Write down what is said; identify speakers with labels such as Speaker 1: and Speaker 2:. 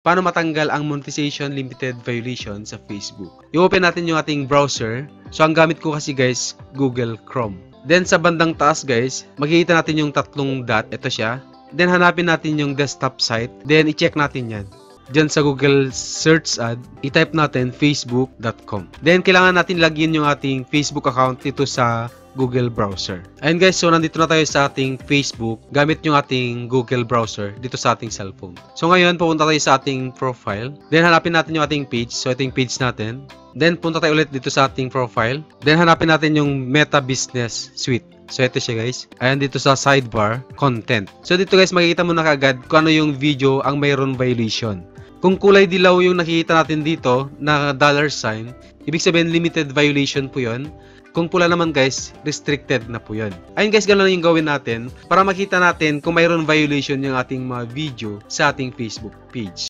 Speaker 1: paano matanggal ang monetization limited violation sa Facebook. I-open natin yung ating browser. So, ang gamit ko kasi guys, Google Chrome. Then, sa bandang taas guys, makikita natin yung tatlong dot. Ito siya. Then, hanapin natin yung desktop site. Then, i-check natin yan. Diyan sa Google search ad, i-type natin facebook.com. Then, kailangan natin login yung ating Facebook account dito sa Google browser. Ayun guys, so nandito na tayo sa ating Facebook gamit yung ating Google browser dito sa ating cellphone. So ngayon, pupunta tayo sa ating profile. Then hanapin natin yung ating page. So ito yung page natin. Then punta tayo ulit dito sa ating profile. Then hanapin natin yung Meta Business Suite. So ito siya guys. Ayan dito sa sidebar, content. So dito guys, makikita mo na kagad kung ano yung video ang mayroon violation. Kung kulay dilaw yung nakikita natin dito na $sign, ibig sabihin limited violation po yun. Kung pula naman guys, restricted na po yun. Ayun guys, ganoon yung gawin natin para makita natin kung mayroon violation yung ating mga video sa ating Facebook page.